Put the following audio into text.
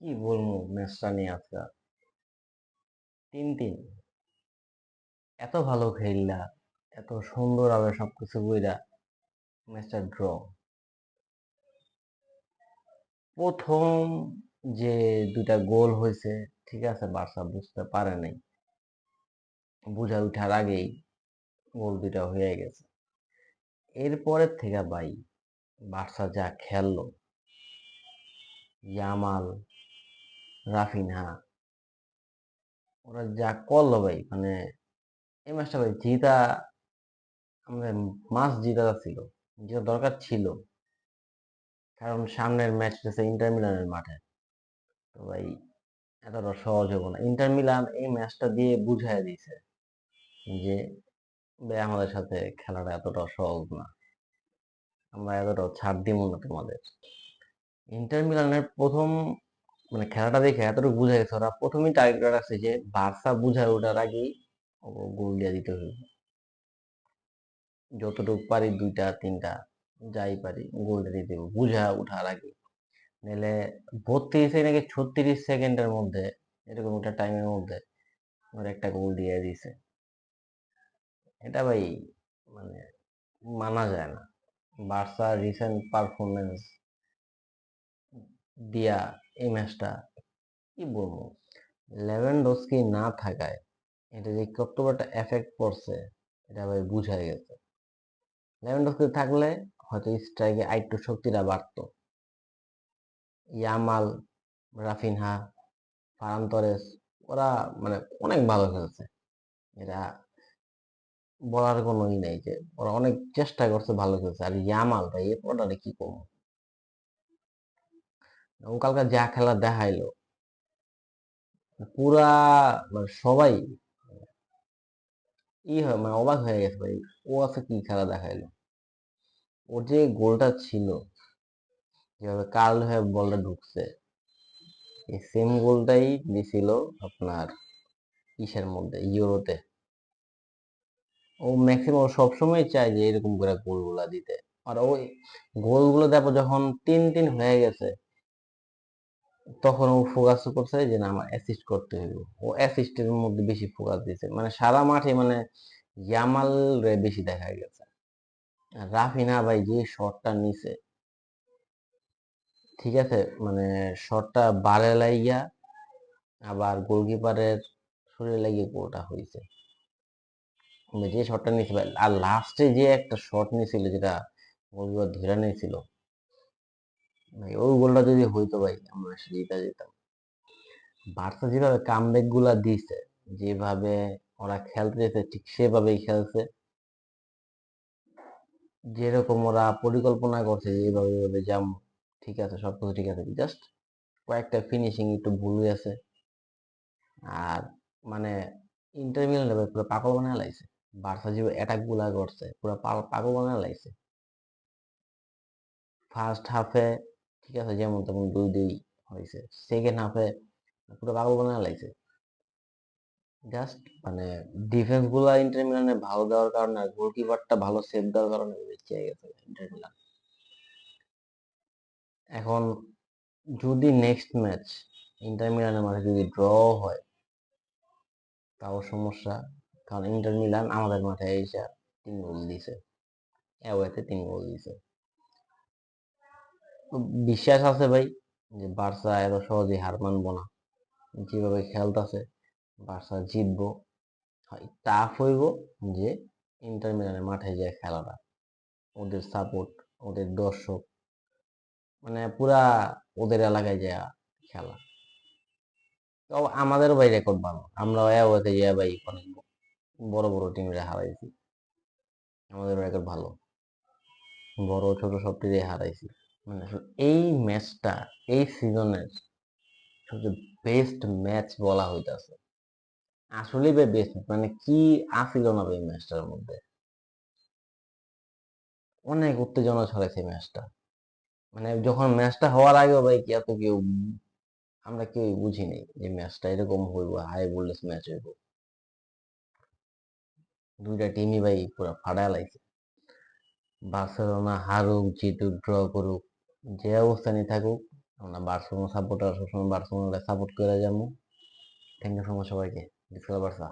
কি বলবো ম্যাচটা নিয়ে আজকে 3-3। এত ভালো খেললা, এত সুন্দর হবে সবকিছু বইরা ম্যাচটা ড্র। প্রথম যে দুটা গোল হয়েছে, ঠিক আছে, বার্সা বুঝতে পারে নাই, বুঝা উঠার আগেই গোল দুটা হয়ে গেছে। এরপরের থেকে ভাই বার্সা যা খেললো, ইয়ামাল, রাফিনহা, ওরা যা করলো ভাই, মানে এই ম্যাচটা ভাই জিতা, আমাদের মাস জিতা ছিল, যেটা দরকার ছিল। কারণ সামনের ম্যাচ হচ্ছে ইন্টার মিলানের মাঠে। তো ভাই এতটা সহজ হবো না। ইন্টার মিলান এই ম্যাচটা দিয়ে বুঝাই দিছে যে ভাই আমাদের সাথে খেলাটা এতটা সহজ না, আমরা এতটা ছাড় দিব না তোমাদের। ইন্টার মিলানের প্রথম মানে খেলাটা দেখে এতটুকু বুঝা গেছে, ওরা প্রথমেই টার্গেট রাখছে যে বার্সা বুঝায় ওঠার আগেই গোল দিয়ে দিতে হবে। যতটুকু পারি দুইটা তিনটা যাই পারি গোল দিয়ে দেবো বুঝা ওঠার আগে। নাহলে 32 নাকি 36 সেকেন্ডের মধ্যে, এরকম একটা টাইমের মধ্যে ওর একটা গোল দিয়ে দিছে। এটা ভাই মানে মানা যায় না। বার্সা রিসেন্ট পারফরমেন্স দিয়া এই ম্যাচটা কি বলবো, লেভেনডস্কি না থাকায় এটা যে কত বড় একটা এফেক্ট পড়ছে এটা ভাই বুঝাই গেছে। লেভেনডস্কি থাকলে হয়তো স্ট্রাইকে আরেকটু শক্তিটা বাড়তো। ইয়ামাল, রাফিনহা, ফারান তরেস, ওরা মানে অনেক ভালো খেলছে। এটা বলার কোনো ই নাই যে ওরা অনেক চেষ্টা করছে, ভালো খেলছে। আর ইয়ামাল ভাই এ পড়াটা কি করবো, ও কালকে যা খেলা দেখাইলো পুরা, মানে সবাই ই হয় মানে অবাক হয়ে গেছে ভাই, ও আছে কি খেলা দেখাইলো। ওর যে গোলটা ছিল, যেভাবে কার্ল হয়ে বলটা ঢুকছে, এই সেম গোলটাই দিছিল আপনার ইসের মধ্যে, ইউরোতে। ও ম্যাক্সিমাম সবসময় চায় যে এরকম করে গোলগুলা দিতে। আর ওই গোলগুলো দেখো যখন 3-3 হয়ে গেছে, তখন ও ফোকাস করছে যে না আমার অ্যাসিস্ট করতে হইব। ও অ্যাসিস্টের মধ্যে বেশি ফোকাস দিয়েছে, মানে সারা মাঠে মানে ইয়ামাল রে বেশি দেখা গেছে। আর রাফিনা ভাই যে শটটা নিছে, ঠিক আছে, মানে শটটা বারে লাইগা আবার গোলকিপারের শরীরে লাগিয়ে গোলটা হয়েছে। যে শটটা নিয়েছে ভাই, আর লাস্টে যে একটা শট নিয়েছিল যেটা গোলকিপার ধরে নিয়েছিল ভাই, ওই গোলটা যদি হইতো ভাই আমরা জিতা যেতাম। বার্সা যেভাবে কামব্যাক গুলা দিছে, যেভাবে ওরা খেলতে যেতে ঠিক সেভাবেই খেলছে। যেরকম ওরা পরিকল্পনা করছে যে এইভাবে এইভাবে যাম, ঠিক আছে, সবকিছু ঠিক আছে, জাস্ট কয়েকটা ফিনিশিং একটু ভুল আছে। আর মানে ইন্টার মিলান পুরো পাগল বানায় লাইছে। বার্সা যে অ্যাটাক গুলা করছে পুরো পাগল বানায় লাইছে। ফার্স্ট হাফে ঠিক আছে যেমন তেমন 2-2 হয়েছে, সেকেন্ড হাফে পুরো পাগল বানায় লাইছে। জাস্ট মানে ডিফেন্স গুলা ইন্টার মিলানে ভালো দেওয়ার কারণে আর গোলকিপারটা ভালো সেভ দেওয়ার কারণে বেঁচে গেছে ইন্টার মিলান। এখন যদি নেক্সট ম্যাচ ইন্টার মিলানের মাঠে যদি ড্র হয় তাও সমস্যা, কারণ ইন্টার মিলান আমাদের মাঠে এসে 3 গোল দিছে, অ্যাওয়েতে 3 গোল দিছে। তো বিশ্বাস আছে ভাই যে বার্সা এত সহজে হার মানবো না। যেভাবে খেলতেছে বার্সা জিতবো। হয় টাফ হইব যে ইন্টার মিলানের মাঠে যে খেলাটা, ওদের সাপোর্ট, ওদের দর্শক, মানে পুরা ওদের এলাকায় যে খেলা। তো আমাদেরও ভাই রেকর্ড ভালো, আমরা ওতে যে ভাই অনেক বড় বড় টিমরে হারাইছি। আমাদের রেকর্ড ভালো, বড় ছোট সব টিমে হারাইছি। মানে এই ম্যাচটা এই সিজনের সবচেয়ে বেস্ট ম্যাচ বলা হইতাছে। আসলে ভাই বেস্ট, মানে কি আসিল না ভাই ম্যাচটার মধ্যে, অনেক উত্তেজনা ছড়াইছে ম্যাচটা। মানে যখন ম্যাচটা হওয়ার আগেও ভাই কি এত কেউ, আমরা কেউ বুঝিনি যে ম্যাচটা এরকম হইব, হাই ভোল্টেজ ম্যাচ হইব। দুইটা টিমই ভাই পুরো ফাড়া লাইছে। বার্সেলোনা হারুক জিতুক ড্র করুক, যে অবস্থানই থাকুক, আমরা বার্সেলোনা সাপোর্টার, সবসময় বার্সেলোনাকে সাপোর্ট করে যাবো। থ্যাংক ইউ সো মাচ সবাইকে। বার্সা।